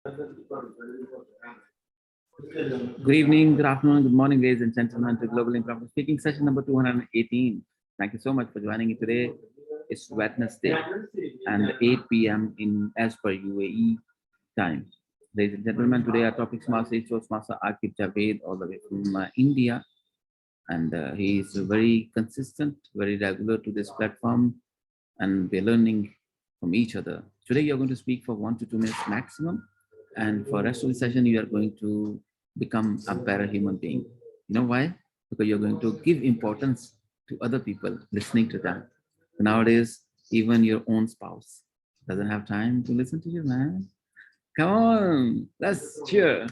Good evening, good afternoon, good morning, ladies and gentlemen, to Global Improv Speaking session number 218. Thank you so much for joining me today. It's Wednesday and 8 p.m. in as per UAE time. Ladies and gentlemen, today our topic master is Toastmaster Akib Javed, all the way from India. And he is very consistent, very regular to this platform, and we're learning from each other. Today, you're going to speak for 1 to 2 minutes maximum. And for the rest of the session, you are going to become a better human being. You know why? Because you're going to give importance to other people, listening to them. Nowadays, even your own spouse doesn't have time to listen to you, man. Come on, let's cheer.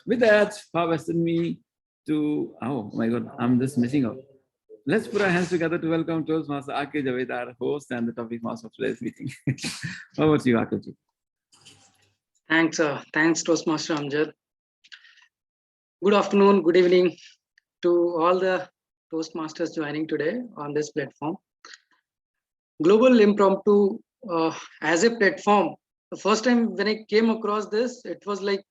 With that, far western me to, oh my God, I'm just missing out. Let's put our hands together to welcome Toastmaster Akib Javed, our host and the topic master of today's meeting. How about you, Akib? Thanks, Toastmaster Amjad. Good afternoon, good evening to all the Toastmasters joining today on this platform. Global Impromptu as a platform, the first time when I came across this, it was like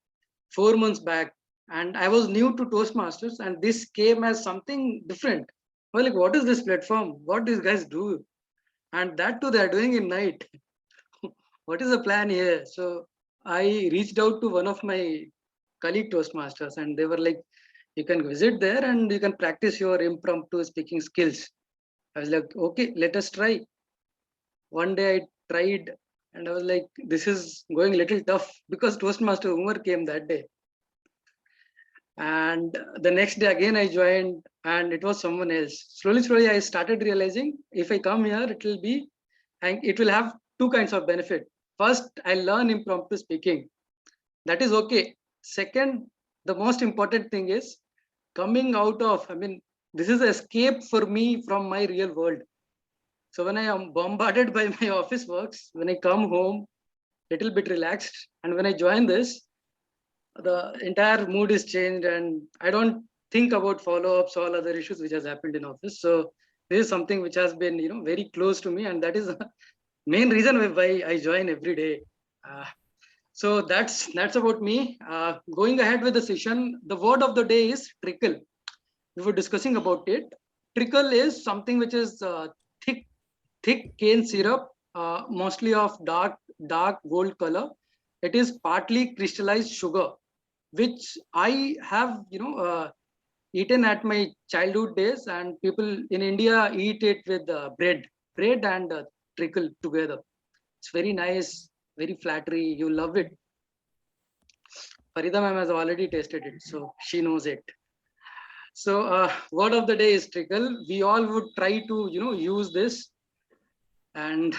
4 months back, and I was new to Toastmasters, and this came as something different. Well, like, what is this platform? What these guys do? And that too, they're doing in night. What is the plan here? So I reached out to one of my colleague Toastmasters, and they were like, you can visit there and you can practice your impromptu speaking skills. I was like, okay, let us try. One day I tried, and I was like, this is going a little tough, because Toastmaster Umar came that day. And the next day again I joined, and it was someone else. Slowly I started realizing, if I come here, it will have two kinds of benefit. First, I learn impromptu speaking. That is okay. Second, the most important thing is coming out of, this is escape for me from my real world. So when I am bombarded by my office works, when I come home, little bit relaxed, and when I join this, the entire mood is changed, and I don't think about follow-ups, all other issues which has happened in office. So this is something which has been, very close to me, and that is the main reason why I join every day. So that's about me. Going ahead with the session, the word of the day is trickle. We were discussing about it. Trickle is something which is thick cane syrup, mostly of dark gold color. It is partly crystallized sugar, which I have eaten at my childhood days, and people in India eat it with bread and trickle together. It's very nice, very flattery. You love it. Farida ma'am has already tasted it, so she knows it. So word of the day is trickle. We all would try to use this, and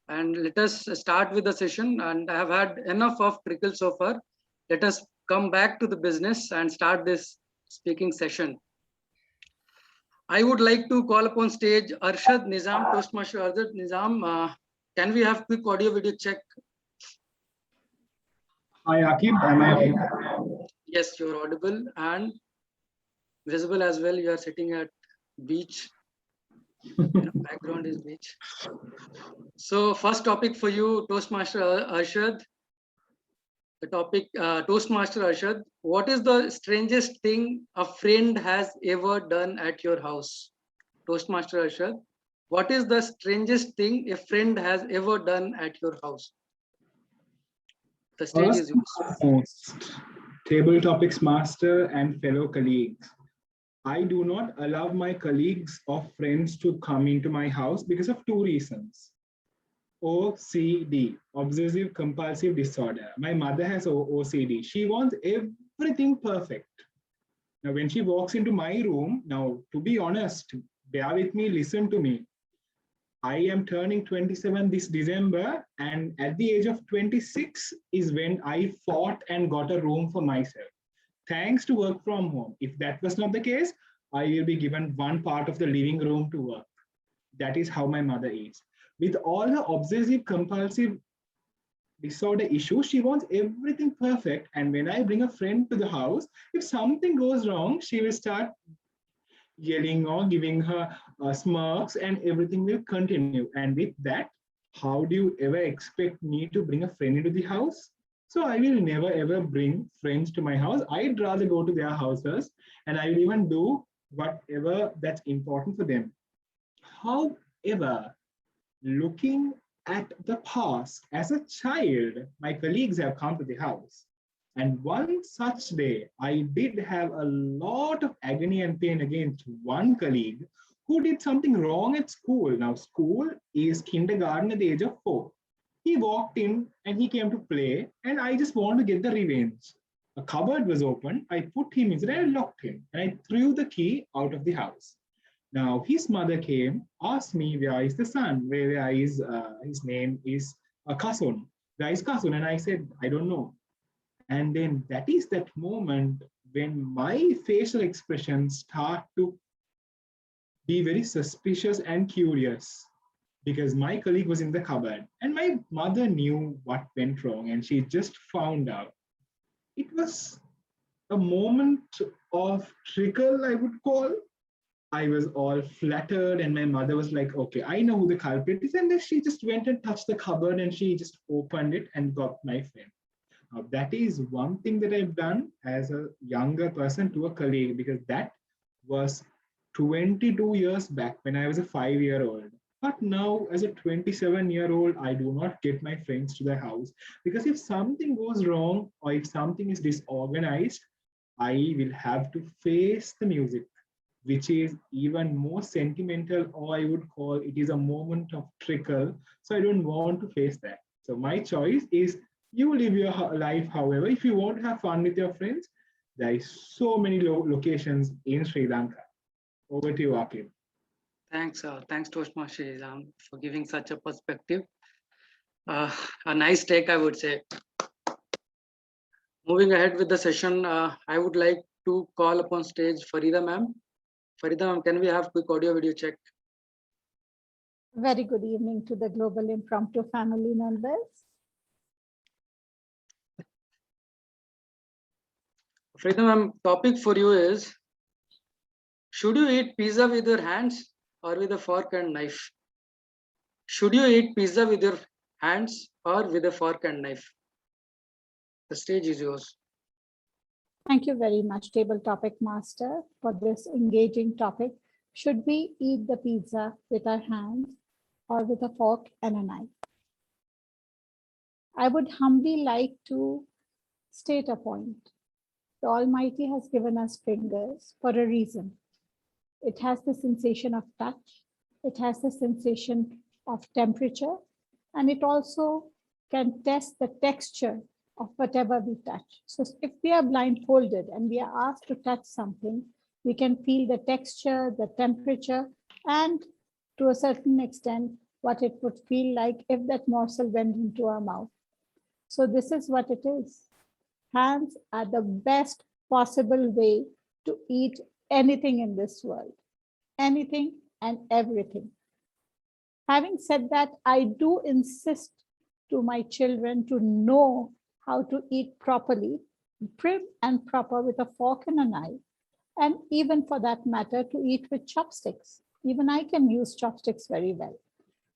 let us start with the session. And I have had enough of trickle so far. Let us come back to the business and start this speaking session. I would like to call upon stage Arshad Nizam, Toastmaster Arshad Nizam. Can we have quick audio video check? Hi Akib, am I audible? Yes, you're audible and visible as well. You are sitting at beach. Background is beach. So first topic for you, Toastmaster Arshad. The topic, Toastmaster Arshad, what is the strangest thing a friend has ever done at your house? Toastmaster Arshad, what is the strangest thing a friend has ever done at your house? The stage is yours. Table topics master and fellow colleagues. I do not allow my colleagues or friends to come into my house because of two reasons. OCD, obsessive compulsive disorder. My mother has OCD. She wants everything perfect. Now, when she walks into my room, now, to be honest, bear with me, listen to me. I am turning 27 this December, and at the age of 26 is when I fought and got a room for myself. Thanks to work from home. If that was not the case, I will be given one part of the living room to work. That is how my mother is. With all her obsessive compulsive disorder issues, she wants everything perfect. And when I bring a friend to the house, if something goes wrong, she will start yelling or giving her smirks, and everything will continue. And with that, how do you ever expect me to bring a friend into the house? So I will never ever bring friends to my house. I'd rather go to their houses and I will even do whatever that's important for them. However, looking at the past, as a child, my colleagues have come to the house. And one such day, I did have a lot of agony and pain against one colleague who did something wrong at school. Now, school is kindergarten at the age of 4. He walked in and he came to play, and I just wanted to get the revenge. A cupboard was open. I put him inside and I locked him, and I threw the key out of the house. Now his mother came, asked me, where is the son? Where is his name is Kasun? Where is Kasun? And I said, I don't know. And then that is that moment when my facial expressions start to be very suspicious and curious, because my colleague was in the cupboard and my mother knew what went wrong and she just found out. It was a moment of trickle, I would call. I was all flattered, and my mother was like, okay, I know who the culprit is. And then she just went and touched the cupboard and she just opened it and got my friend. Now, that is one thing that I've done as a younger person to a colleague, because that was 22 years back when I was a 5-year-old. But now, as a 27-year-old, I do not get my friends to the house, because if something goes wrong or if something is disorganized, I will have to face the music, which is even more sentimental, or I would call it is a moment of trickle. So I don't want to face that. So my choice is, you live your life. However, if you want to have fun with your friends, there is so many locations in Sri Lanka. Over to you, Akib. Thanks, Toshmashi, for giving such a perspective. A nice take, I would say. Moving ahead with the session, I would like to call upon stage Farida ma'am. Farida ma'am, can we have quick audio video check? Very good evening to the Global Impromptu family members. Farida ma'am, topic for you is, should you eat pizza with your hands or with a fork and knife? Should you eat pizza with your hands or with a fork and knife? The stage is yours. Thank you very much, Table Topic Master, for this engaging topic. Should we eat the pizza with our hands or with a fork and a knife? I would humbly like to state a point. The Almighty has given us fingers for a reason. It has the sensation of touch, it has the sensation of temperature, and it also can test the texture of whatever we touch. So if we are blindfolded and we are asked to touch something, we can feel the texture, the temperature, and to a certain extent, what it would feel like if that morsel went into our mouth. So this is what it is. Hands are the best possible way to eat anything in this world, anything and everything. Having said that, I do insist to my children to know how to eat properly, prim and proper with a fork and a knife, and even for that matter, to eat with chopsticks. Even I can use chopsticks very well,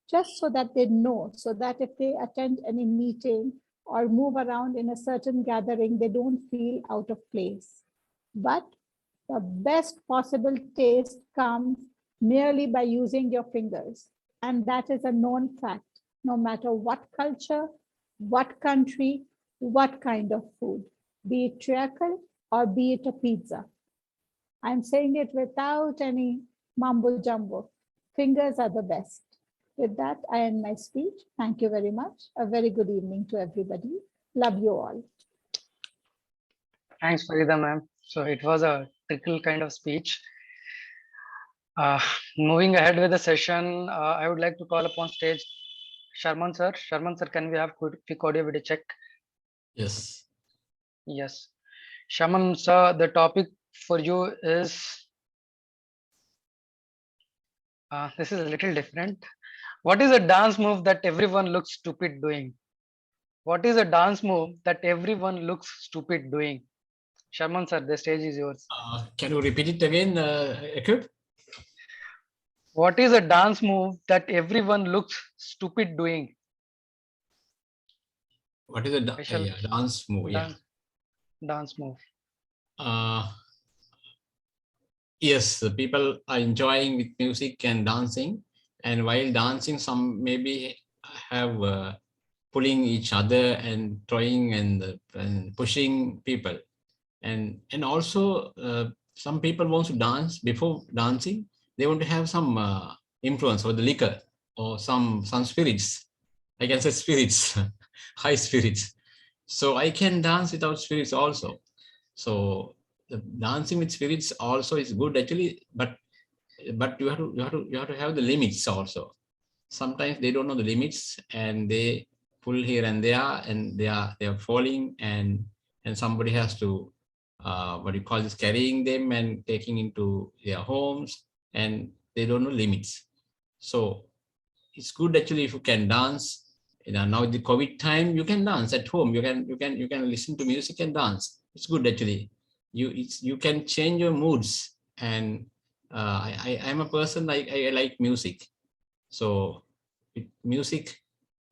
just so that they know, so that if they attend any meeting or move around in a certain gathering, they don't feel out of place. But the best possible taste comes merely by using your fingers. And that is a known fact, no matter what culture, what country, what kind of food, be it treacle or be it a pizza. I'm saying it without any mumbo jumbo. Fingers are the best. With that, I end my speech. Thank you very much. A very good evening to everybody. Love you all. Thanks, Farida ma'am. So it was a trickle kind of speech. Moving ahead with the session, I would like to call upon stage Sharman sir. Sharman sir, can we have quick audio video check? Yes. Yes. Sharman sir, the topic for you is, this is a little different. What is a dance move that everyone looks stupid doing? What is a dance move that everyone looks stupid doing? Sharman sir, the stage is yours. Can you repeat it again, Akib? What is a dance move that everyone looks stupid doing? What is the Special dance move? Yeah. dance move. Yes, the people are enjoying with music and dancing, and while dancing, some maybe have pulling each other and throwing and pushing people, and also some people want to dance. Before dancing, they want to have some influence or the liquor or some spirits. I can say spirits, high spirits. So I can dance without spirits also. So the dancing with spirits also is good actually, but you have to have the limits also. Sometimes they don't know the limits and they pull here and there, and they are falling, and somebody has to what do you call this, carrying them and taking into their homes, and they don't know limits. So it's good actually if you can dance. Now the COVID time, you can dance at home. You can listen to music and dance. It's good actually. You can change your moods. And I'm a person like I like music. So with music,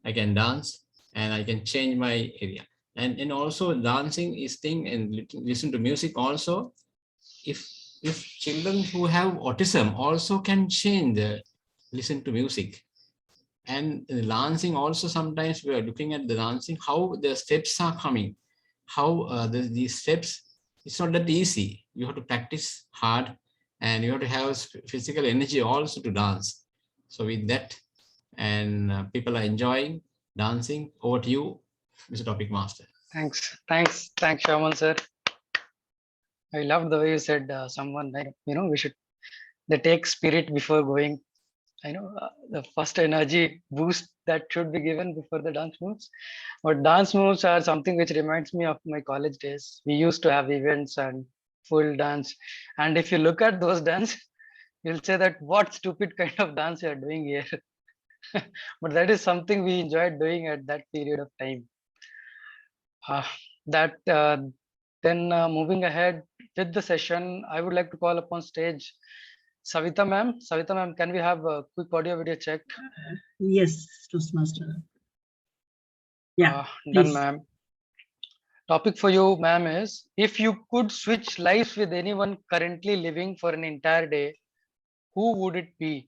I can dance and I can change my area. And also dancing is thing, and listen to music also. If children who have autism also can change listen to music. And dancing also, sometimes we are looking at the dancing, how the steps are coming, how these steps, it's not that easy. You have to practice hard, and you have to have physical energy also to dance. So with that, and people are enjoying dancing. Over to you, Mr. Topic Master. Thanks, Shaman sir. I loved the way you said someone like, we should, they take spirit before going. The first energy boost that should be given before the dance moves. But dance moves are something which reminds me of my college days. We used to have events and full dance. And if you look at those dance, you'll say that what stupid kind of dance you are doing here. But that is something we enjoyed doing at that period of time. That then moving ahead with the session, I would like to call upon stage Savita ma'am. Savita ma'am, can we have a quick audio video check? Yes, Toastmaster. Yeah, Done, please. ma'am. Topic for you, ma'am, is if you could switch lives with anyone currently living for an entire day, who would it be?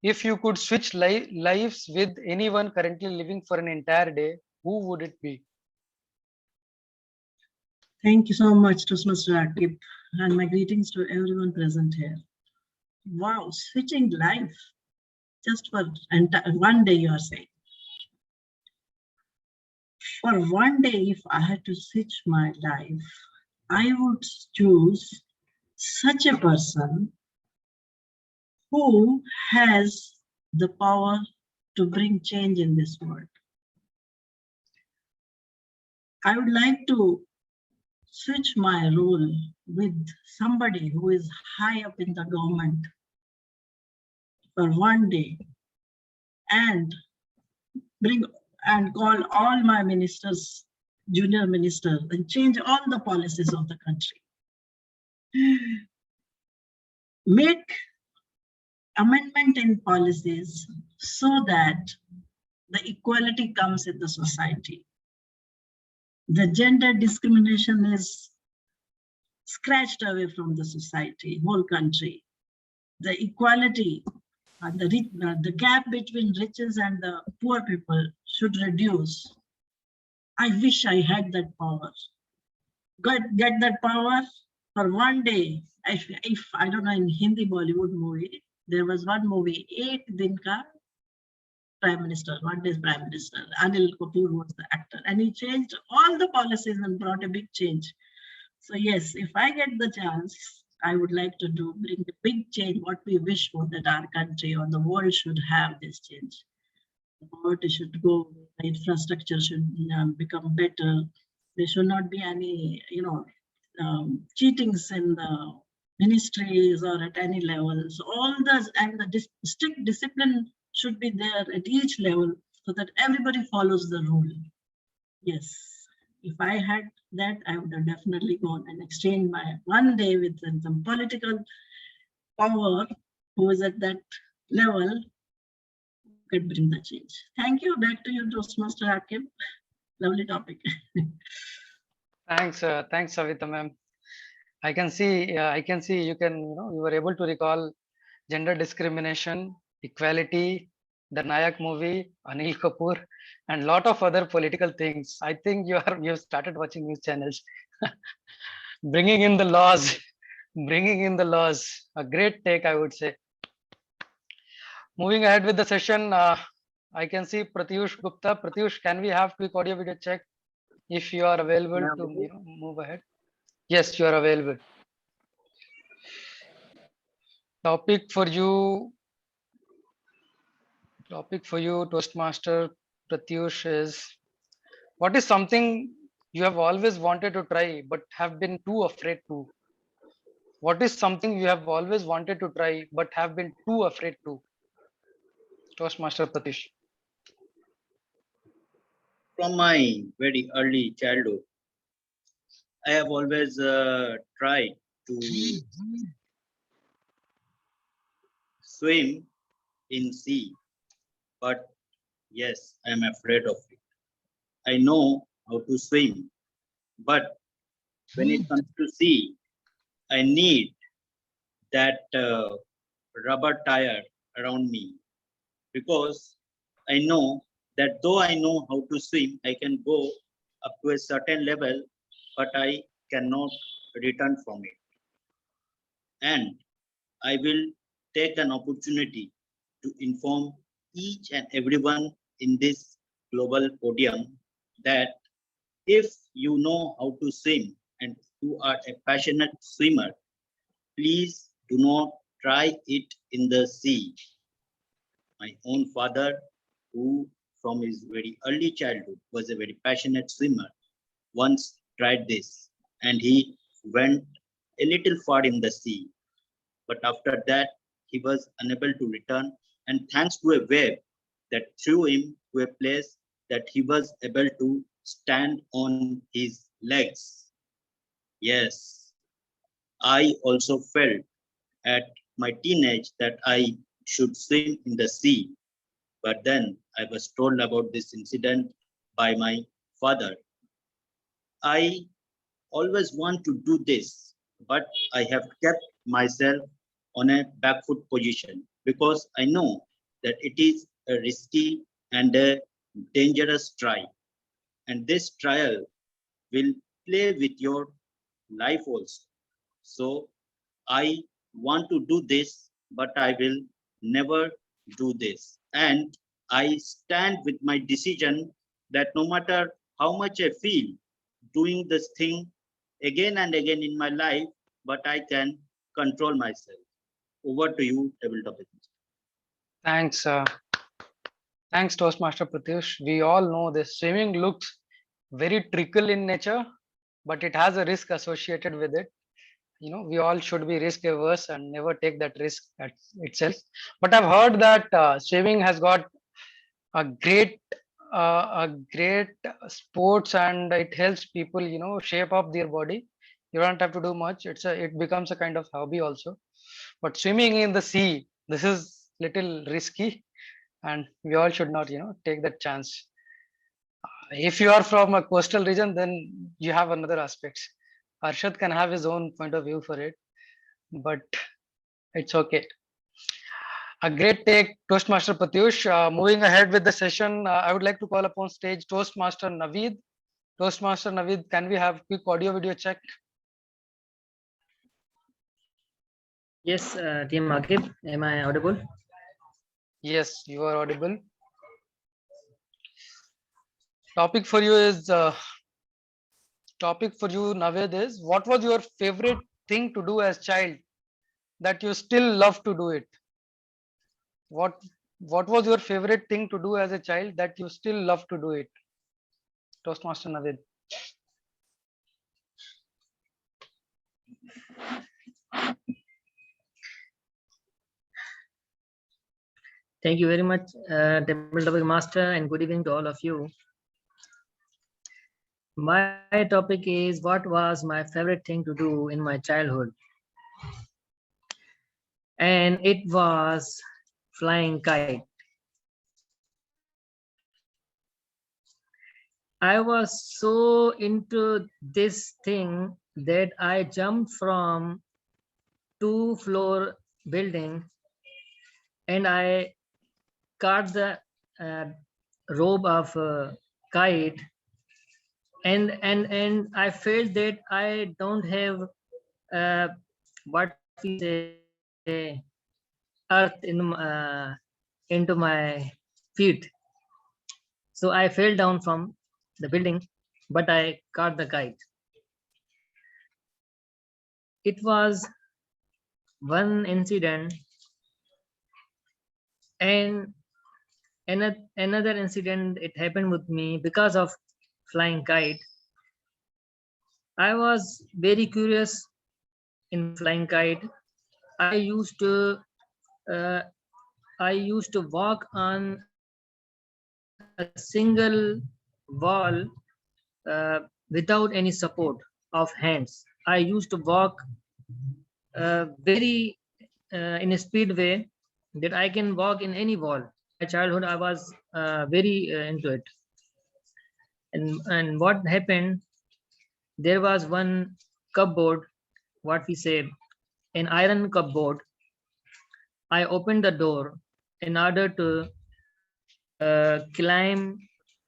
If you could switch lives with anyone currently living for an entire day, who would it be? Thank you so much, Toastmaster Akib, and my greetings to everyone present here. Wow, switching life just for one day, you are saying. For one day, if I had to switch my life, I would choose such a person who has the power to bring change in this world. I would like to switch my role with somebody who is high up in the government for one day and call all my ministers, junior ministers, and change all the policies of the country. Make amendment in policies so that the equality comes in the society. The gender discrimination is scratched away from the society, whole country. The equality and the gap between riches and the poor people should reduce. I wish I had that power. Get that power for one day. If I don't know, in Hindi Bollywood movie, there was one movie, Ek Din Ka Prime Minister, one day's Prime Minister. Anil Kapoor was the actor, and he changed all the policies and brought a big change. So yes, if I get the chance, I would like to bring the big change, what we wish for, that our country or the world should have this change. The poverty should go, the infrastructure should become better. There should not be any, cheatings in the ministries or at any levels. All the strict discipline should be there at each level so that everybody follows the rule. Yes, if I had that, I would have definitely gone and exchanged my one day with some political power who is at that level, could bring the change. Thank you. Back to you, Toastmaster Akib. Lovely topic. Thanks, Savita ma'am. I can see you were able to recall gender discrimination, equality, the Nayak movie, Anil Kapoor, and lot of other political things. I think you've started watching news channels, bringing in the laws, bringing in the laws. A great take, I would say. Moving ahead with the session, I can see Pratyush Gupta. Pratyush, can we have quick audio video check if you are available to move ahead? Yes, you are available. Topic for you, Toastmaster Pratyush, is what is something you have always wanted to try but have been too afraid to? What is something you have always wanted to try but have been too afraid to? Toastmaster Pratyush. From my very early childhood, I have always tried to swim in sea, but yes, I am afraid of it. I know how to swim, but when it comes to sea, I need that rubber tire around me, because I know that though I know how to swim, I can go up to a certain level, but I cannot return from it. And I will take an opportunity to inform each and everyone in this global podium that if you know how to swim and you are a passionate swimmer, please do not try it in the sea. My own father, who from his very early childhood was a very passionate swimmer, once tried this and he went a little far in the sea. But after that, he was unable to return, and thanks to a wave that threw him to a place that he was able to stand on his legs. Yes, I also felt at my teenage that I should swim in the sea. But then I was told about this incident by my father. I always want to do this, but I have kept myself on a back foot position because I know that it is a risky and a dangerous try. And this trial will play with your life also. So I want to do this, but I will never do this. And I stand with my decision that no matter how much I feel doing this thing again and again in my life, but I can control myself. Over to you, Tabletop. Thanks. Thanks, Toastmaster Pratyush. We all know this. Swimming looks very trickle in nature, but it has a risk associated with it. We all should be risk averse and never take that risk itself. But I've heard that swimming has got a great sports, and it helps people shape up their body. You don't have to do much. It becomes a kind of hobby also. But swimming in the sea, this is little risky, and we all should not take that chance. If you are from a coastal region, then you have another aspects. Arshad can have his own point of view for it, but it's okay. A great take, Toastmaster Pratyush. Moving ahead with the session, I would like to call upon stage Toastmaster Naveed. Toastmaster Naveed, can we have quick audio video check? Yes, Team Akib, am I audible? Yes, you are audible. Topic for you, Naveed, is what was your favorite thing to do as child that you still love to do it? What was your favorite thing to do as a child that you still love to do it? Toastmaster Naveed. Thank you very much, Table Topic Master, and good evening to all of you. My topic is what was my favorite thing to do in my childhood, and it was flying kite. I was so into this thing that I jumped from 2-floor building and I caught the uh, rope of kite, and I felt that I don't have what we say earth into my feet. So I fell down from the building, but I caught the kite. It was one incident, and another incident, it happened with me because of flying kite. I was very curious in flying kite. I used to uh, I used to walk on a single wall without any support of hands. I used to walk very in a speed way that I can walk in any wall. My childhood, I was very into it. And what happened? There was one cupboard, what we say, an iron cupboard. I opened the door in order to climb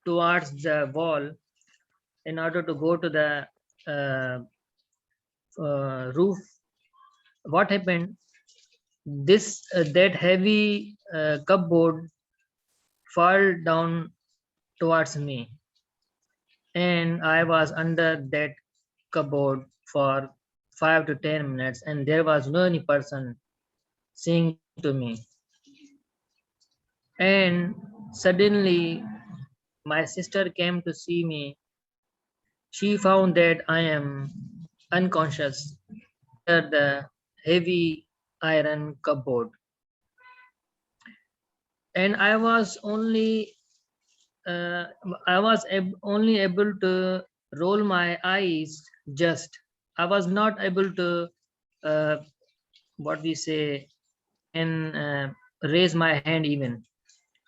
towards the wall in order to go to the uh, roof. What happened? This that heavy cupboard fall down towards me, and I was under that cupboard for 5 to 10 minutes, and there was no any person seeing to me. And suddenly, my sister came to see me. She found that I am unconscious under the heavy iron cupboard, and uh, I was only able to roll my eyes. Just I was not able to uh, what we say and raise my hand even.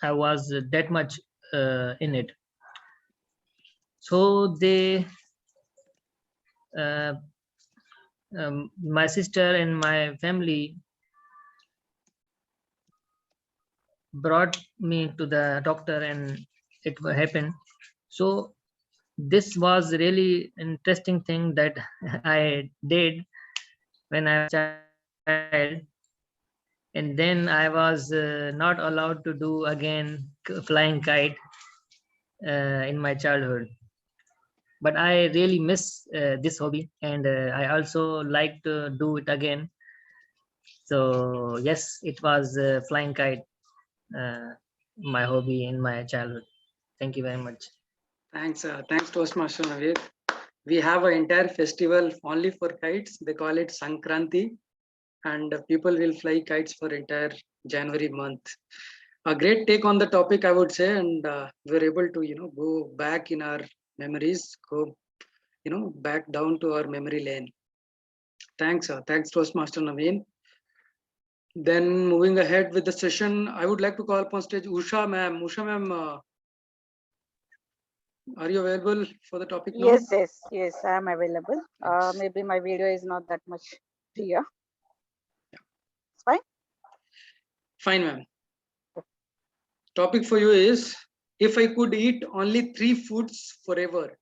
I was that much in it. So uh, my sister and my family brought me to the doctor, and it happened. So this was really interesting thing that I did when I was a child, and then I was not allowed to do again flying kite in my childhood. But I really miss this hobby, and I also like to do it again. So yes, it was flying kite, uh, my hobby in my childhood. Thank you very much. Thanks Toastmaster Naveed. We have an entire festival only for kites. They call it Sankranti, and people will fly kites for entire January month. A great take on the topic, I would say, and we're able to go back in our memories, go back down to our memory lane. Thanks Toastmaster Naveen. Then moving ahead with the session, I would like to call upon stage Usha ma'am. Usha ma'am, are you available for the topic now? Yes, I am available. Maybe my video is not that much clear. It's fine. Fine, ma'am. Topic for you is, if I could eat only 3 foods forever.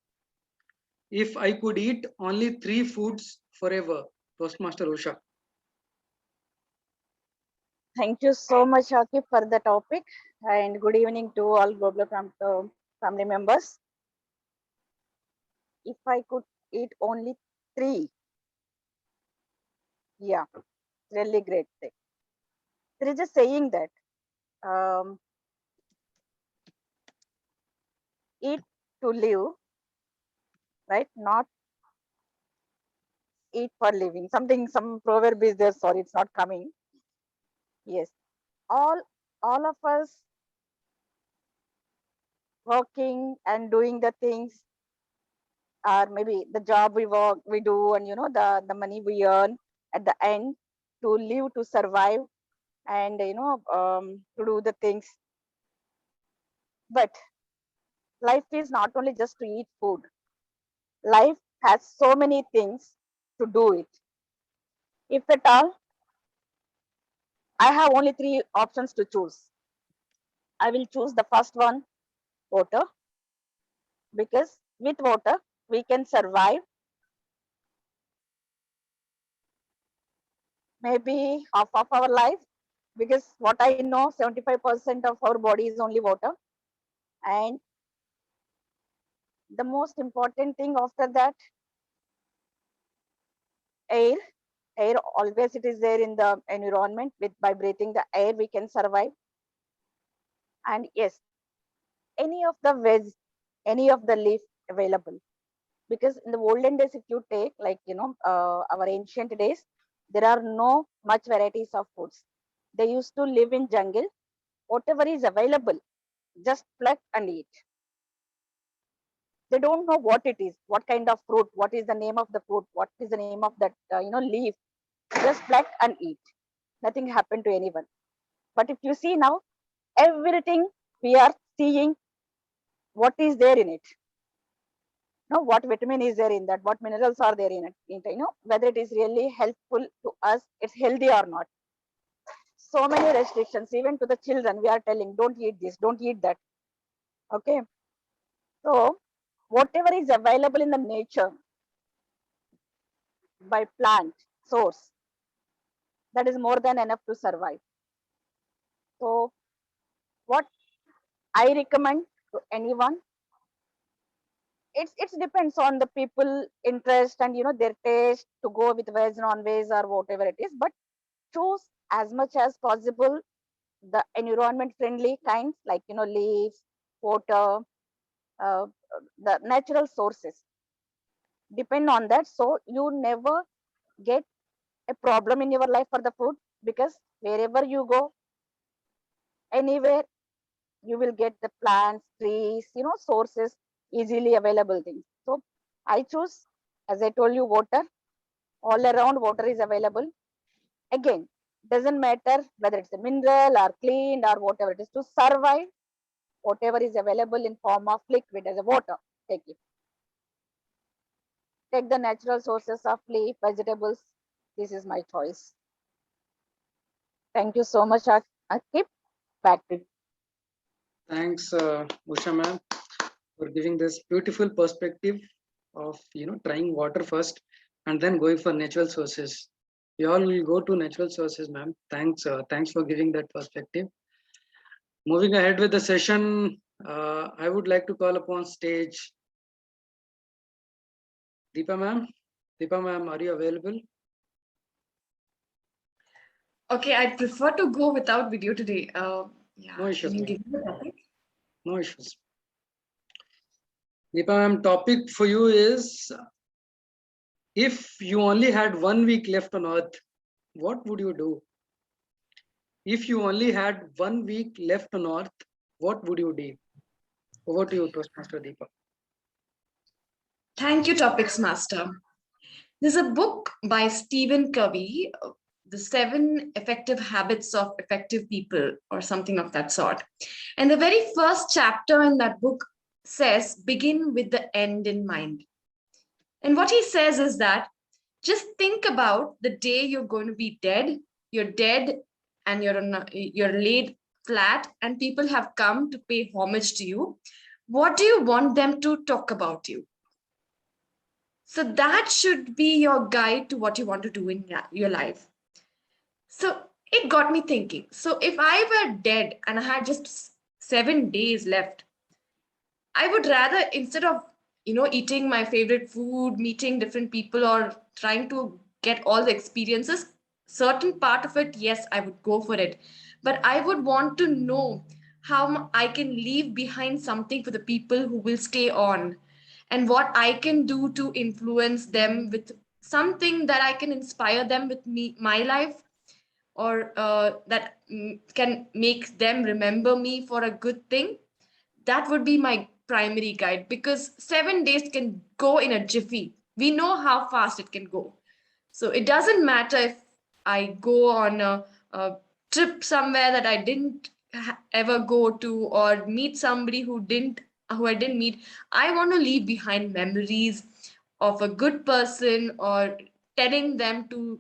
If I could eat only 3 foods forever. Toastmaster Usha. Thank you so much, Akif, for the topic, and good evening to all Global family members. If I could eat only 3, yeah, really great thing. There is a saying that eat to live, right? Not eat for living. Some proverb is there. Sorry, it's not coming. Yes, all of us working and doing the things, or maybe the job we do, and the money we earn at the end to live, to survive, and to do the things. But life is not only just to eat food. Life has so many things to do it. If at all, I have only 3 options to choose. I will choose the first one, water, because with water we can survive maybe half of our life, because what I know, 75% of our body is only water. And the most important thing after that, air. Air, always it is there in the environment. With by breathing the air we can survive. And yes, any of the veg, any of the leaf available, because in the olden days if you take, like, our ancient days, there are no much varieties of foods. They used to live in jungle. Whatever is available, just pluck and eat. They don't know what it is, what kind of fruit, what is the name of the fruit, what is the name of that leaf. Just pluck and eat. Nothing happened to anyone. But if you see now, everything we are seeing, what is there in it? No, what vitamin is there in that? What minerals are there in it? Whether it is really helpful to us, it's healthy or not. So many restrictions, even to the children, we are telling, don't eat this, don't eat that. Okay. So whatever is available in the nature by plant source, that is more than enough to survive. So what I recommend to anyone, it depends on the people interest and their taste to go with veg, non-veg or whatever it is, but choose as much as possible the environment friendly kinds, like leaves, water, uh, the natural sources. Depend on that, so you never get a problem in your life for the food, because wherever you go, anywhere, you will get the plants, trees, sources, easily available things. So I choose, as I told you, water. All around water is available. Again, doesn't matter whether it's a mineral or clean or whatever it is, to survive, whatever is available in form of liquid as a water, take it. Take the natural sources of leaf, vegetables. This is my choice. Thank you so much, Akib. Back to you. Thanks, Usha ma'am, for giving this beautiful perspective of trying water first and then going for natural sources. We all will go to natural sources, ma'am. Thanks for giving that perspective. Moving ahead with the session, I would like to call upon stage Deepa ma'am. Deepa ma'am, are you available? Okay, I prefer to go without video today. Yeah, No issues, can you ma'am. give me the topic? No issues. Deepa ma'am, topic for you is, if you only had 1 week left on earth, what would you do? If you only had 1 week left on earth, what would you do? Over to you, Toastmaster Deepa. Thank you, Topics Master. There's a book by Stephen Covey, The 7 Effective Habits of Effective People, or something of that sort. And the very first chapter in that book says, begin with the end in mind. And what he says is that just think about the day you're going to be dead. You're dead and you're laid flat and people have come to pay homage to you. What do you want them to talk about you? So that should be your guide to what you want to do in your life. So it got me thinking. So if I were dead and I had just 7 days left, I would rather, instead of eating my favorite food, meeting different people, or trying to get all the experiences, certain part of it, yes, I would go for it. But I would want to know how I can leave behind something for the people who will stay on, and what I can do to influence them with something that I can inspire them with my life, or that can make them remember me for a good thing. That would be my primary guide, because 7 days can go in a jiffy. We know how fast it can go. So it doesn't matter if I go on a trip somewhere that I didn't ever go to, or meet somebody who didn't who I didn't meet, I want to leave behind memories of a good person, or telling them to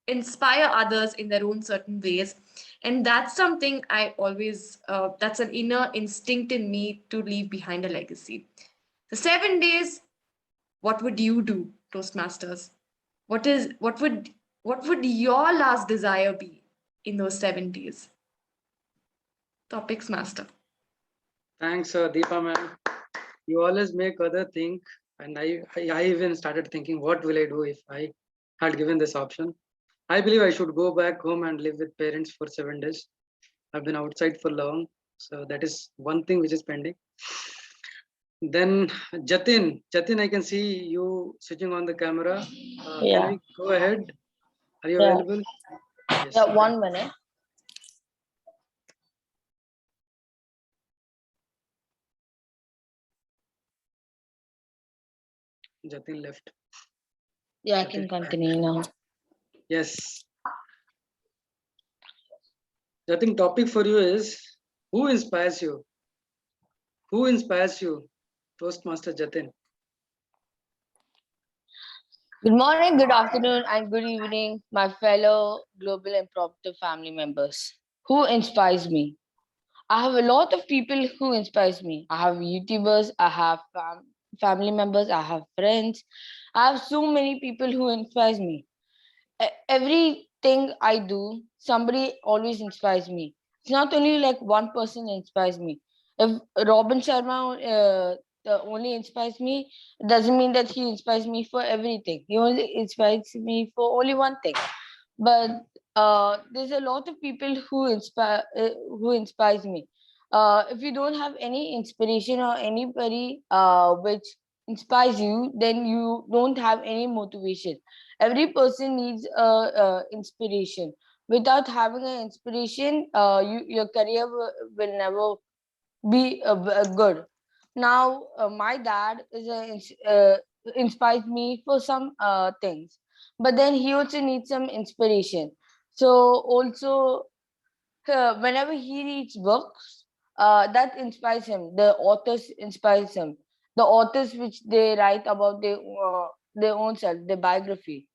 inspire others in their own certain ways. And that's something I always, that's an inner instinct in me to leave behind a legacy. The 7 days, what would you do, Toastmasters? What would your last desire be in those 7 days? Topics master. Thanks, Deepa ma'am. You always make other think, and I even started thinking, what will I do if I had given this option? I believe I should go back home and live with parents for 7 days. I've been outside for long, so that is one thing which is pending. Then Jatin, I can see you switching on the camera. Yeah. Can we go ahead? Are you Yeah. available? Yes. Yeah, 1 minute. Jatin left. Yeah, I can continue now. Yes. Jatin, topic for you is, who inspires you? Who inspires you, Toastmaster Jatin? Good morning, good afternoon, and good evening, my fellow Global Impromptu family members. Who inspires me? I have a lot of people who inspires me. I have YouTubers, I have family members, I have friends. I have so many people who inspires me. Everything I do, somebody always inspires me. It's not only like one person inspires me. If Robin Sharma only inspires me, it doesn't mean that he inspires me for everything. He only inspires me for only one thing. But there's a lot of people who inspires me. If you don't have any inspiration or anybody which inspires you, then you don't have any motivation. Every person needs inspiration. Without having an inspiration, your career will never be good. Now, my dad inspires me for some things, but then he also needs some inspiration. So also, whenever he reads books, that inspires him. The authors inspires him. The authors which they write about their own self, their biography.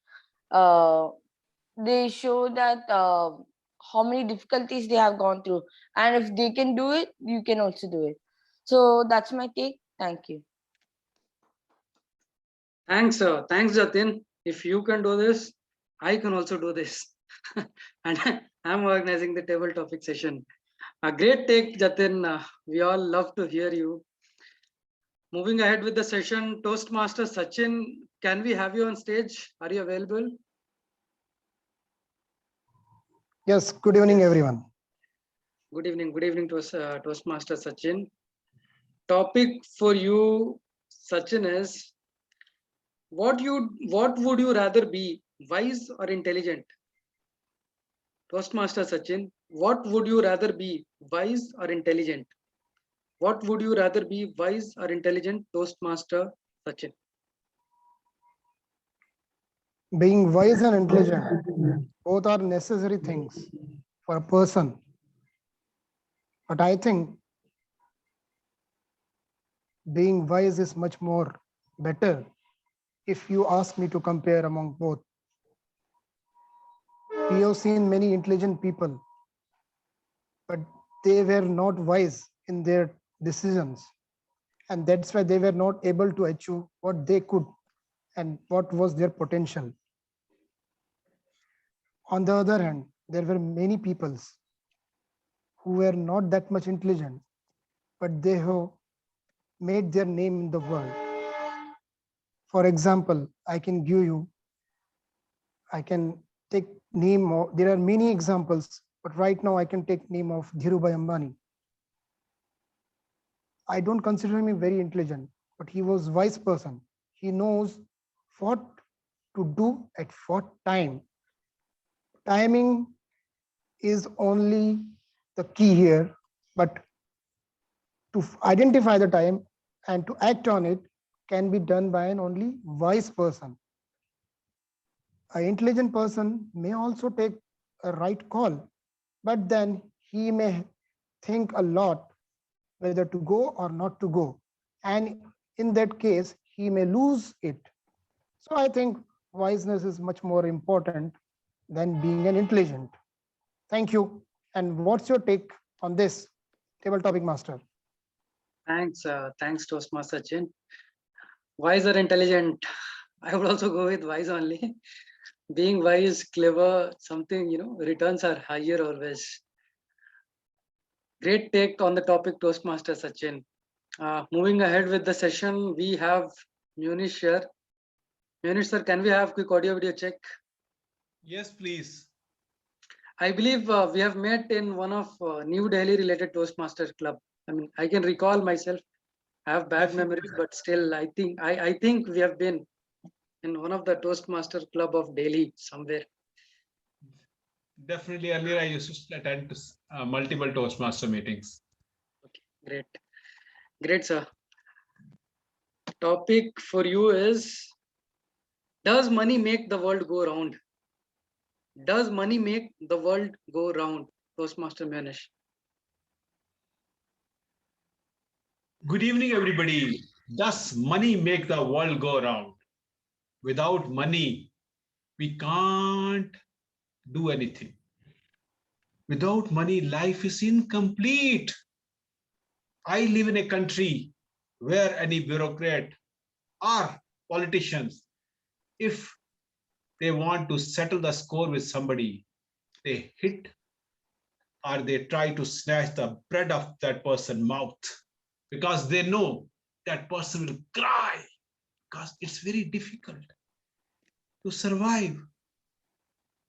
They show that how many difficulties they have gone through, and if they can do it, you can also do it. So that's my take. Thank you. Thanks, thanks, Jatin. If you can do this, I can also do this. And I'm organizing the table topic session. A great take, Jatin. We all love to hear you. Moving ahead with the session, Toastmaster Sachin, can we have you on stage? Are you available? Yes, good evening, everyone. Good evening to us, Toastmaster Sachin. Topic for you, Sachin, is what would you rather be, wise or intelligent? Toastmaster Sachin, what would you rather be, wise or intelligent? What would you rather be, wise or intelligent? Toastmaster Sachin. Being wise and intelligent, both are necessary things for a person. But I think being wise is much more better if you ask me to compare among both. We have seen many intelligent people, but they were not wise in their decisions. And that's why they were not able to achieve what they could and what was their potential. On the other hand, there were many peoples who were not that much intelligent, but they have made their name in the world. For example, I can take name of, there are many examples, but right now I can take name of Dhirubhai Ambani. I don't consider him very intelligent, but he was wise person. He knows what to do at what time. Timing is only the key here, but to identify the time and to act on it can be done by an only wise person. An intelligent person may also take a right call, but then he may think a lot whether to go or not to go. And in that case, he may lose it. So I think wiseness is much more important than being an intelligent. Thank you. And what's your take on this, table topic master? Thanks, thanks Toastmaster Chin. Wise or intelligent? I would also go with wise only. Being wise, clever, something, returns are higher always. Great take on the topic, Toastmaster Sachin. Moving ahead with the session, we have Munish here. Munish sir, can we have quick audio video check? Yes, please. I believe we have met in one of New Delhi related Toastmaster club. I mean, I can recall myself. I have bad memories, but still, I think we have been in one of the Toastmaster club of Delhi somewhere. Definitely, earlier I used to attend multiple Toastmaster meetings. Okay, great. Great, sir. Topic for you is, does money make the world go round? Does money make the world go round? Toastmaster Munish. Good evening, everybody. Does money make the world go round? Without money, we can't do anything. Without money, life is incomplete. I live in a country where any bureaucrat or politicians, if they want to settle the score with somebody, they hit or they try to snatch the bread of that person's mouth, because they know that person will cry, because it's very difficult to survive.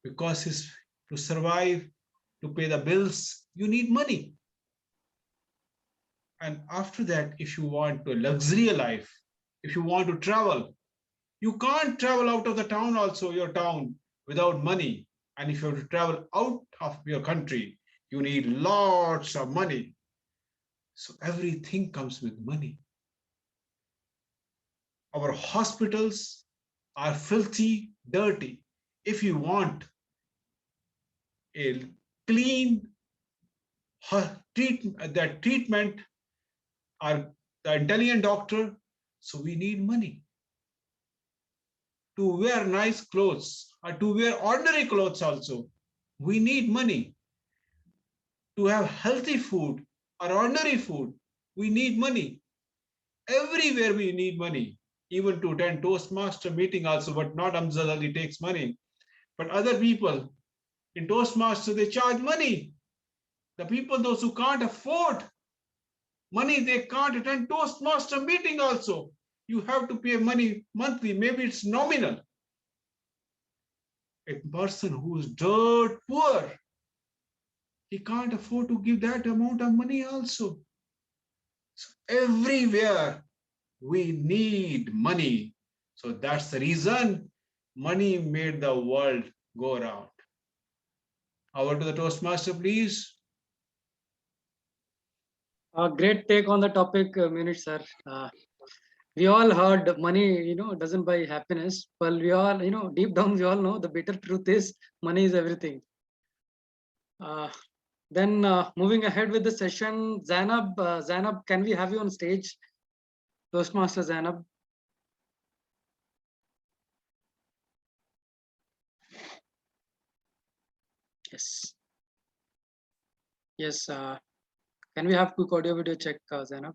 Because to survive, to pay the bills, you need money. And after that, if you want a luxury life, if you want to travel, you can't travel out of the town also, your town, without money. And if you have to travel out of your country, you need lots of money. So everything comes with money. Our hospitals are filthy, dirty. If you want a clean treatment or the intelligent doctor, so we need money. To wear nice clothes or to wear ordinary clothes also, we need money. To have healthy food or ordinary food, we need money. Everywhere we need money. Even to attend Toastmaster meeting also, but not Amjad Ali takes money. But other people in Toastmaster, they charge money. The people, those who can't afford money, they can't attend Toastmaster meeting also. You have to pay money monthly, maybe it's nominal. A person who is dirt poor, he can't afford to give that amount of money also. So everywhere we need money. So that's the reason money made the world go round. Over to the Toastmaster, please. Great take on the topic, Munish sir. We all heard money, doesn't buy happiness. Well, we all, deep down, we all know the bitter truth is money is everything. Then moving ahead with the session, Zainab, Zainab, can we have you on stage? Toastmaster Zainab. Yes. Yes. Can we have quick audio video check, Zainab?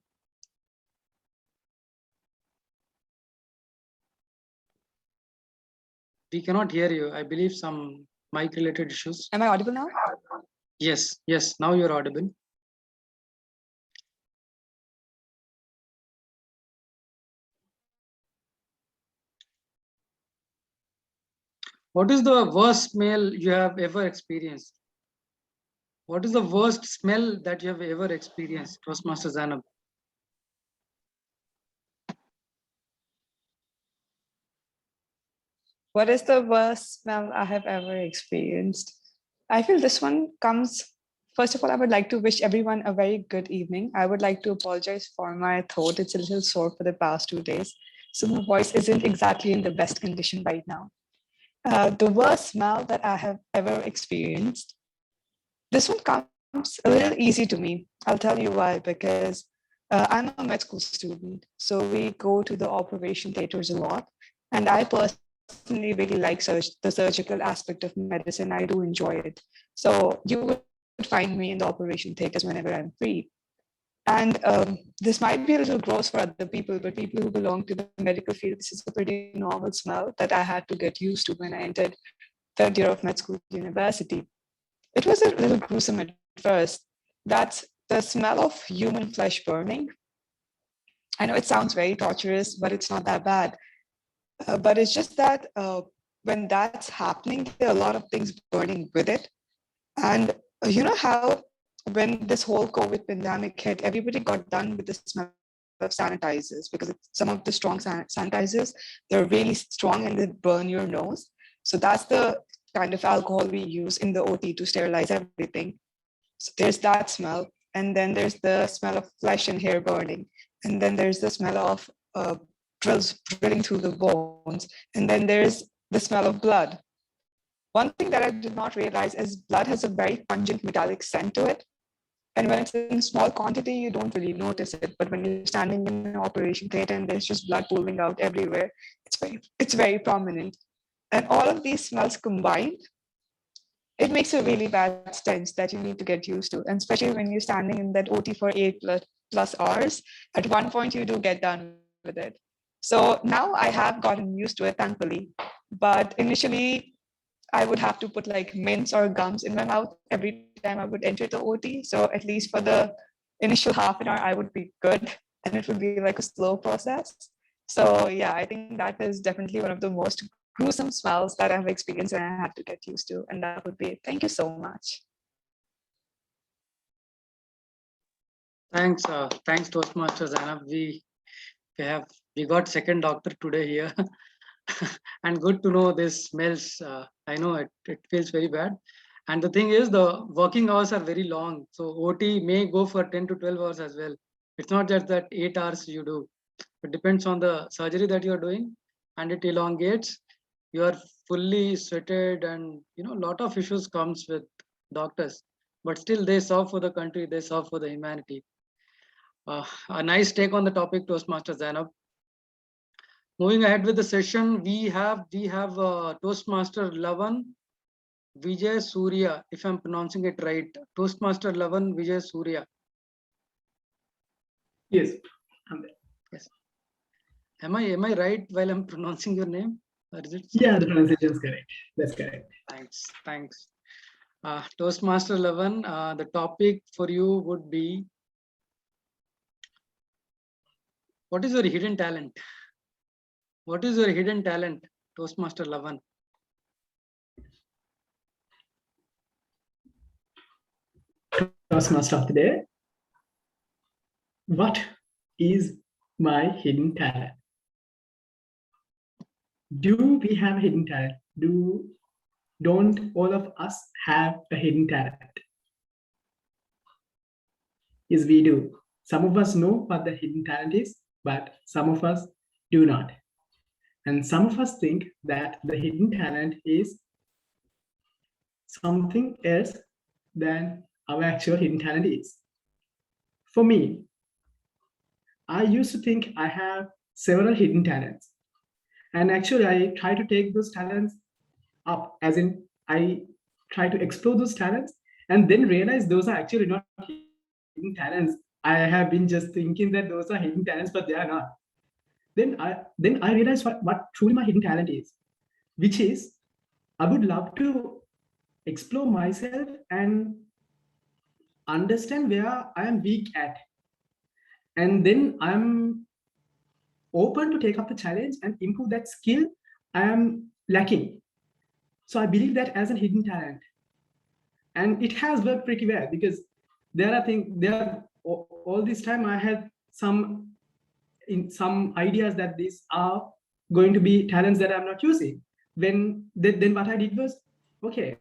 We cannot hear you. I believe some mic related issues. Am I audible now? Yes, yes, now you're audible. What is the worst smell you have ever experienced? What is the worst smell that you have ever experienced, Toastmaster Zainab? What is the worst smell I have ever experienced? I feel this one comes, first of all, I would like to wish everyone a very good evening. I would like to apologize for my throat. It's a little sore for the past 2 days. So my voice isn't exactly in the best condition right now. The worst smell that I have ever experienced, this one comes a little easy to me. I'll tell you why, because I'm a med school student. So we go to the operation theaters a lot. And I personally really like the surgical aspect of medicine. I do enjoy it. So you would find me in the operation theaters whenever I'm free. And this might be a little gross for other people, but people who belong to the medical field, this is a pretty normal smell that I had to get used to when I entered third year of med school university. It was a little gruesome at first. That's the smell of human flesh burning. I know it sounds very torturous, but it's not that bad. But it's just that when that's happening, there are a lot of things burning with it. And you know how when this whole COVID pandemic hit, everybody got done with the smell of sanitizers because some of the strong sanitizers, they're really strong and they burn your nose. So that's the kind of alcohol we use in the OT to sterilize everything. So there's that smell. And then there's the smell of flesh and hair burning. And then there's the smell of drills drilling through the bones. And then there's the smell of blood. One thing that I did not realize is blood has a very pungent metallic scent to it. And when it's in small quantity, you don't really notice it. But when you're standing in an operation theater and there's just blood pooling out everywhere, it's very prominent. And all of these smells combined, it makes a really bad stench that you need to get used to. And especially when you're standing in that OT for 8+ hours, at one point you do get done with it. So now I have gotten used to it, thankfully. But initially, I would have to put like mints or gums in my mouth every time I would enter the OT. So at least for the initial half an hour, I would be good. And it would be like a slow process. So yeah, I think that is definitely one of the most gruesome smells that I've experienced and I had to get used to. And that would be it. Thank you so much. Thanks, Toastmasters Zainab. We got second doctor today here. And good to know this smells. I know it feels very bad. And the thing is, the working hours are very long. So OT may go for 10 to 12 hours as well. It's not just that 8 hours you do. It depends on the surgery that you're doing, and it elongates. You are fully sweated, and a lot of issues comes with doctors. But still, they serve for the country. They serve for the humanity. A nice take on the topic, Toastmaster Zainab. Moving ahead with the session, we have Toastmaster Lavan Vijay Surya, if I'm pronouncing it right. Toastmaster Lavan Vijay Surya. Yes, I'm there. Yes. Am I right while I'm pronouncing your name? Or is it yeah, the pronunciation is correct. That's correct. Thanks. Toastmaster Lavan, the topic for you would be, what is your hidden talent? What is your hidden talent, Toastmaster Lavan? Toastmaster of the day. What is my hidden talent? Do we have a hidden talent? Don't all of us have a hidden talent? Yes, we do. Some of us know what the hidden talent is, but some of us do not. And some of us think that the hidden talent is something else than our actual hidden talent is. For me, I used to think I have several hidden talents. And actually, I try to take those talents up, as in I try to explore those talents and then realize those are actually not hidden talents. I have been just thinking that those are hidden talents, but they are not. Then I realized what truly my hidden talent is, which is I would love to explore myself and understand where I am weak at. And then I'm open to take up the challenge and improve that skill I am lacking. So I believe that as a hidden talent. And it has worked pretty well because all this time I had some ideas that these are going to be talents that I'm not using. Then what I did was, okay,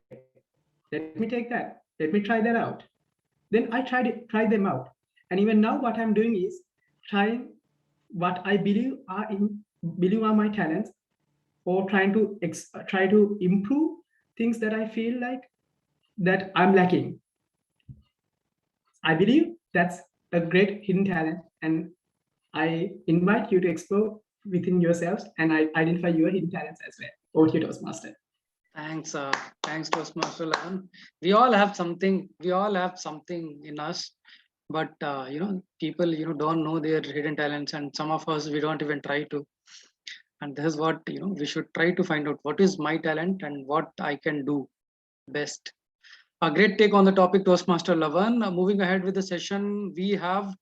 let me take that. Let me try that out. Then I tried them out. And even now what I'm doing is trying what I believe are my talents, or try to improve things that I feel like that I'm lacking. I believe that's a great hidden talent, and I invite you to explore within yourselves and identify your hidden talents as well. Over to you, Toastmaster. Thanks, Toastmaster Lavan. We all have something. We all have something in us, but people don't know their hidden talents, and some of us we don't even try to. And this is what we should try to find out. What is my talent and what I can do best. A great take on the topic, Toastmaster Lavan. Moving ahead with the session, we have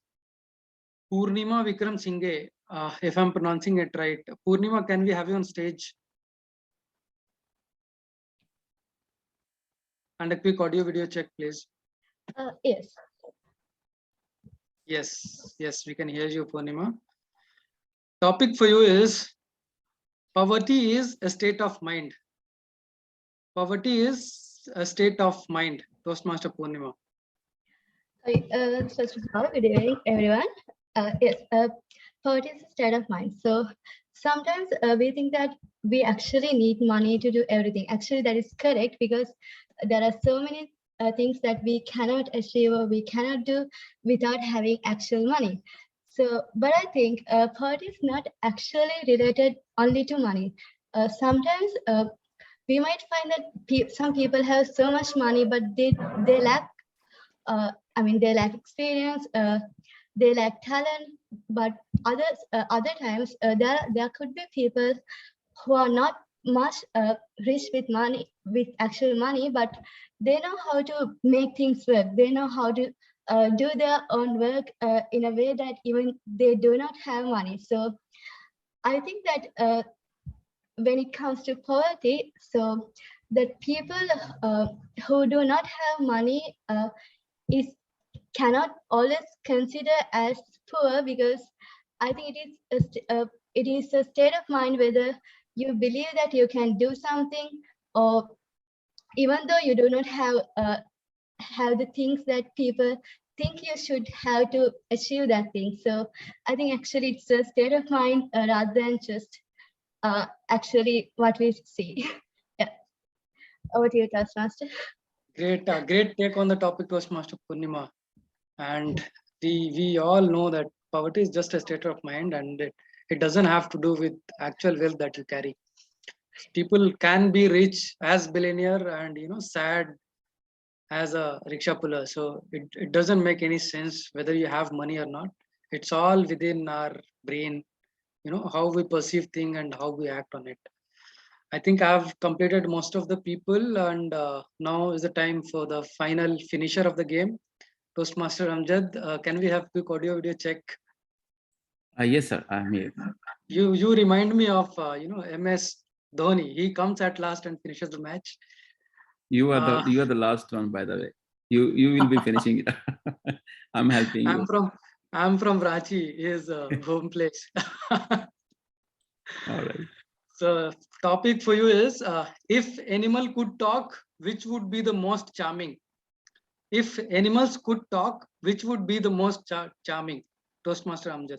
Purnima Vikram Singhe. If I'm pronouncing it right, Purnima, can we have you on stage? And a quick audio video check, please. Yes. Yes, we can hear you, Purnima. Topic for you is poverty is a state of mind. Poverty is a state of mind. Toastmaster Purnima. First of all, good evening, everyone. Yes, poverty is a state of mind. So sometimes we think that we actually need money to do everything. Actually, that is correct, because there are so many things that we cannot achieve or we cannot do without having actual money. So, but I think poverty is not actually related only to money. Sometimes we might find that some people have so much money, but they lack. They lack experience. They lack talent. But other times there could be people who are not much rich with money, with actual money, but they know how to make things work. They know how to do their own work in a way that even they do not have money. So I think that when it comes to poverty, so that people who do not have money cannot always consider as poor, because I think it is a state of mind whether you believe that you can do something, or even though you do not have the things that people think you should have to achieve that thing. So I think actually it's a state of mind rather than just actually what we see. Yeah. Over to you, Toastmaster. Great take on the topic, Toastmaster Purnima. And we all know that poverty is just a state of mind, and it doesn't have to do with actual wealth that you carry. People can be rich as billionaire and sad as a rickshaw puller. So it doesn't make any sense whether you have money or not. It's all within our brain, how we perceive things and how we act on it. I think I've completed most of the people, and now is the time for the final finisher of the game. Toastmaster Amjad, can we have quick audio video check? Yes, sir. I'm here. You remind me of MS Dhoni. He comes at last and finishes the match. You are the last one, by the way. You will be finishing it. I'm helping you. I'm from Ranchi, his home place. All right. So topic for you is if animal could talk, which would be the most charming? If animals could talk, which would be the most charming? Toastmaster Amjad.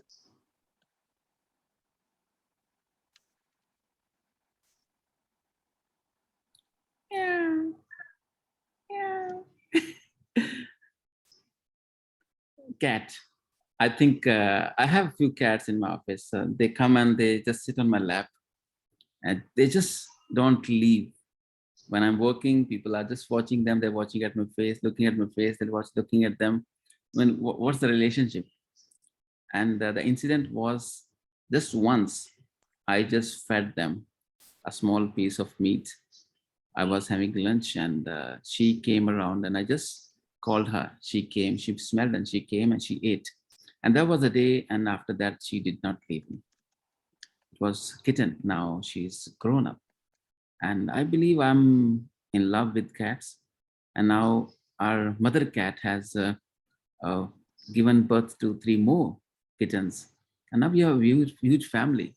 Cat. I think I have a few cats in my office. They come and they just sit on my lap, and they just don't leave. When I'm working, people are just watching them. They're watching at my face, looking at my face. They're looking at them. What's the relationship? And the incident was just once. I just fed them a small piece of meat. I was having lunch, and she came around, and I just called her. She came. She smelled, and she came, and she ate. And that was the day. And after that, she did not leave me. It was kitten. Now she's grown up. And I believe I'm in love with cats. And now our mother cat has given birth to 3 more kittens. And now we have a huge family.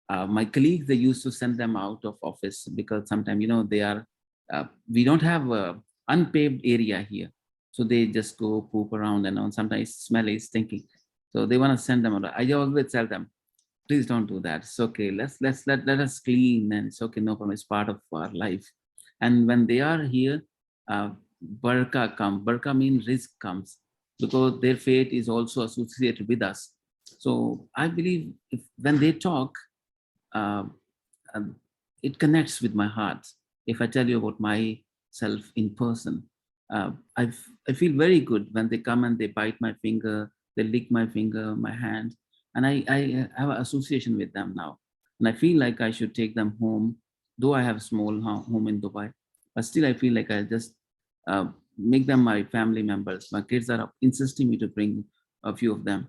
My colleagues, they used to send them out of office because sometimes, they are, we don't have a unpaved area here. So they just go poop around, and sometimes smell is stinking. So they want to send them out. I always tell them, please don't do that. It's okay. Let us clean, and it's okay. No problem. It's part of our life. And when they are here, baraka comes. Baraka means risk comes. because their fate is also associated with us. So I believe if when they talk, uh, it connects with my heart. If I tell you about myself in person, I feel very good when they come and they bite my finger, they lick my finger, my hand, and I have an association with them now. And I feel like I should take them home, though I have a small home in Dubai, but still I feel like I just make them my family members. My kids are insisting me to bring a few of them.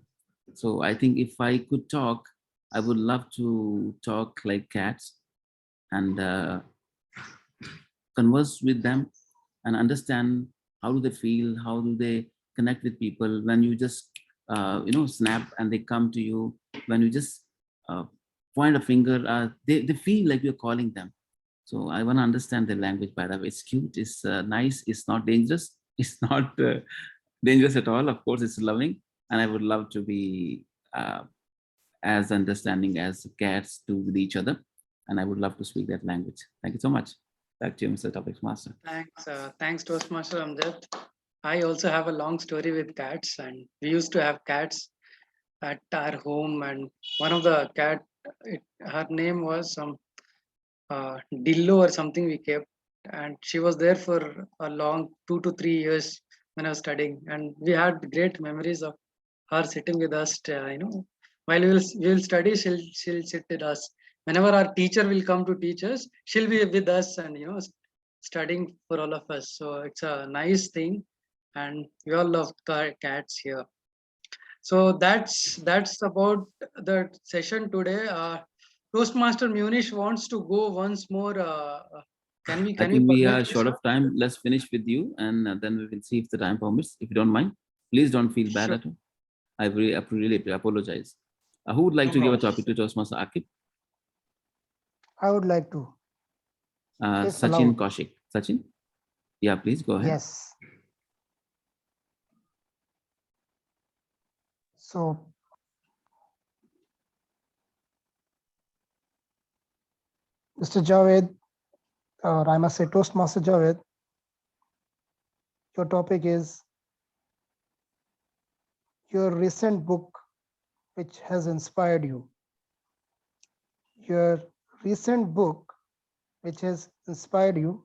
So I think if I could talk, I would love to talk like cats and converse with them and understand how do they feel, how do they connect with people when you just snap and they come to you, when you just point a finger, they feel like you're calling them. So I want to understand their language. By the way, it's cute, it's nice, it's not dangerous, it's not dangerous at all. Of course, it's loving, and I would love to be as understanding as cats do with each other, and I would love to speak that language. Thank you so much. Back to you, Mr. Topics Master. Thanks, Toastmaster Amjad. I also have a long story with cats, and we used to have cats at our home. And one of the cat, her name was some Dillo or something we kept, and she was there for a long 2 to 3 years when I was studying, and we had great memories of her sitting with us. While we will study, she'll sit with us. Whenever our teacher will come to teach us, she'll be with us and studying for all of us. So it's a nice thing, and we all love cats here. So that's about the session today. Toastmaster Munish wants to go once more. Can we? I think we are short of time. Let's finish with you, and then we will see if the time permits. If you don't mind, please don't feel bad at all. I really apologize. Who would like to give a topic to Toastmaster Akib? I would like to. Sachin Kaushik. Sachin? Yeah, please go ahead. Yes. So, Mr. Javed, or I must say Toastmaster Javed, your topic is your recent book which has inspired you. Your recent book which has inspired you,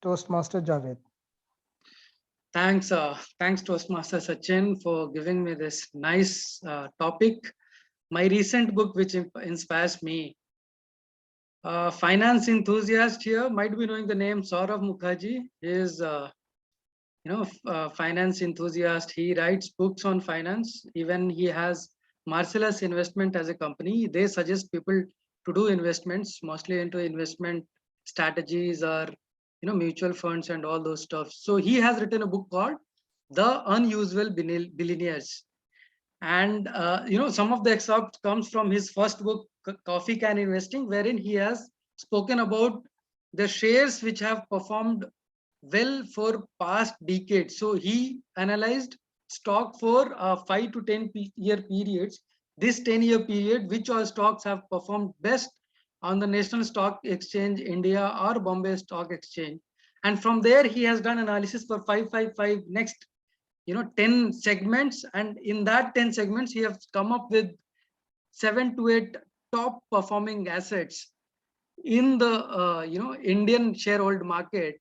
Toastmaster Javed. Thanks, Toastmaster Sachin, for giving me this nice topic. My recent book which inspires me. Finance enthusiast here might be knowing the name Saurav Mukherjee. He is finance enthusiast. He writes books on finance. Even he has Marcellus Investment as a company. They suggest people to do investments, mostly into investment strategies or mutual funds and all those stuff. So he has written a book called The Unusual Billionaires. And some of the excerpt comes from his first book, Coffee Can Investing, wherein he has spoken about the shares which have performed well for past decades. So he analyzed stock for 5 to 10 year periods. This 10-year period, which all stocks have performed best on the National Stock Exchange India or Bombay Stock Exchange. And from there, he has done analysis for 555 next 10 segments, and in that 10 segments he has come up with 7 to 8 top performing assets in the Indian shareholder market.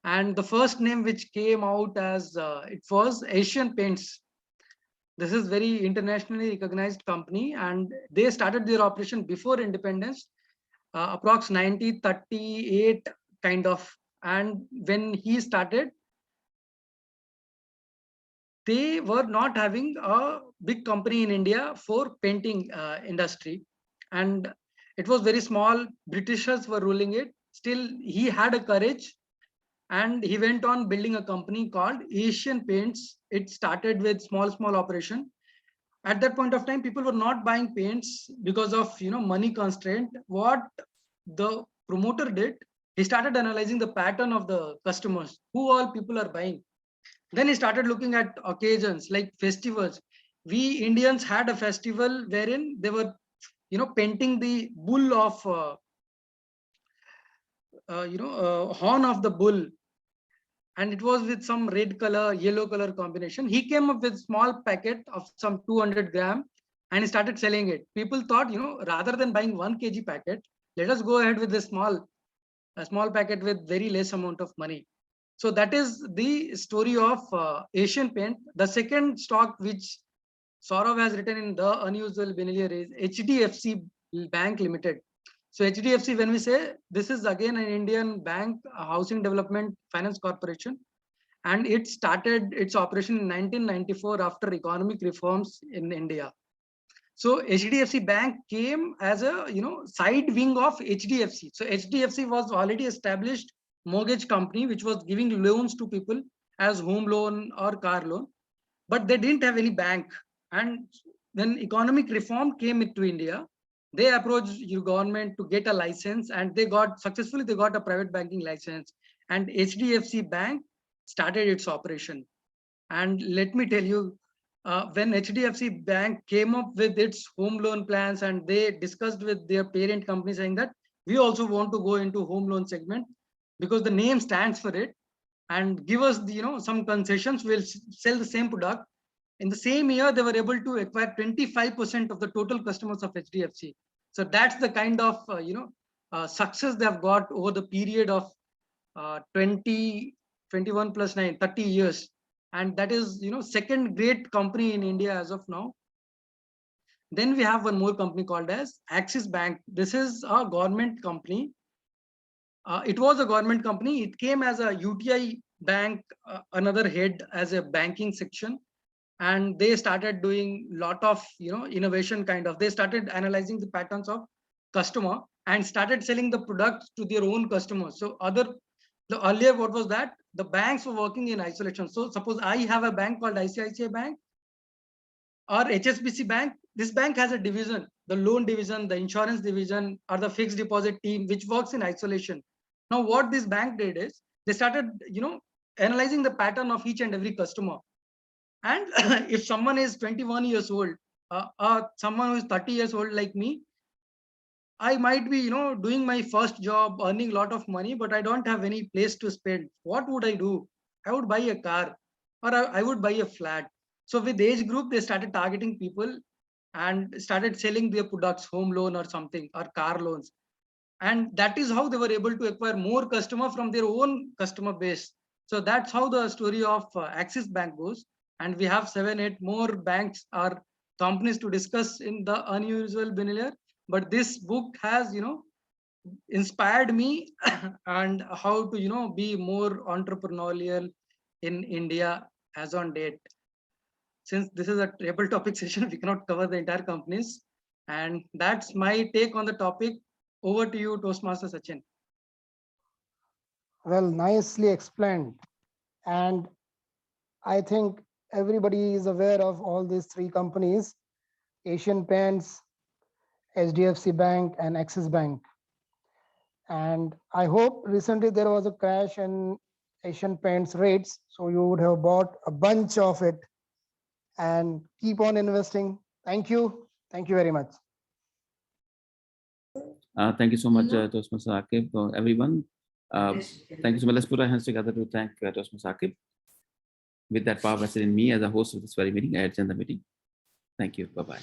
And the first name which came out as it was Asian Paints. This is very internationally recognized company, and they started their operation before independence, approx 1938 kind of. And when he started, they were not having a big company in India for painting industry, and it was very small. Britishers were ruling it. Still, he had a courage, and he went on building a company called Asian Paints. It started with small operation. At that point of time, people were not buying paints because of money constraint. What the promoter did, he started analyzing the pattern of the customers, who all people are buying. Then he started looking at occasions like festivals. We Indians had a festival wherein they were, painting the bull of, horn of the bull. and it was with some red color, yellow color combination. He came up with small packet of some 200 gram and he started selling it. People thought, rather than buying 1 kg packet, let us go ahead with a small packet with very less amount of money. So that is the story of Asian Paint. The second stock which Saurav has written in The Unusual Billionaire is HDFC Bank Limited. So HDFC, when we say, this is again an Indian bank, a housing development finance corporation, and it started its operation in 1994 after economic reforms in India. So HDFC Bank came as a side wing of HDFC. So HDFC was already established mortgage company which was giving loans to people as home loan or car loan, but they didn't have any bank. And when economic reform came into India, they approached your government to get a license, and they got a private banking license, and HDFC Bank started its operation. And let me tell you, when HDFC Bank came up with its home loan plans and they discussed with their parent company saying that we also want to go into home loan segment because the name stands for it, and give us the, some concessions, we'll sell the same product. In the same year, they were able to acquire 25% of the total customers of HDFC. So that's the kind of success they have got over the period of 21 plus 9, 30 years. And that is, second great company in India as of now. Then we have one more company called as Axis Bank. This is a government company. It was a government company. It came as a UTI bank, another head as a banking section. And they started doing lot of innovation kind of. They started analyzing the patterns of customer and started selling the products to their own customers. So earlier, what was that? The banks were working in isolation. So suppose I have a bank called ICICI Bank or HSBC Bank. This bank has a division, the loan division, the insurance division, or the fixed deposit team, which works in isolation. Now, what this bank did is they started, analyzing the pattern of each and every customer. And if someone is 21 years old, or someone who is 30 years old like me, I might be, doing my first job, earning a lot of money, but I don't have any place to spend. What would I do? I would buy a car, or I would buy a flat. So with age group, they started targeting people and started selling their products, home loan or something, or car loans. And that is how they were able to acquire more customer from their own customer base. So that's how the story of Axis Bank goes. And we have 7, 8 more banks or companies to discuss in The Unusual Billionaire. But this book has, inspired me and how to, be more entrepreneurial in India as on date. Since this is a table topic session, we cannot cover the entire companies. And that's my take on the topic. Over to you, Toastmaster Sachin. Well, nicely explained. And I think everybody is aware of all these 3 companies: Asian Paints, HDFC Bank, and Axis Bank. And I hope recently there was a crash in Asian Paints rates, so you would have bought a bunch of it and keep on investing. Thank you. Thank you very much. Thank you so much, Toastmaster Akib. Everyone, thank you so much. Let's put our hands together to thank Toastmaster Akib. With that power vested in me as a host of this very meeting, I adjourn the meeting. Thank you. Bye-bye.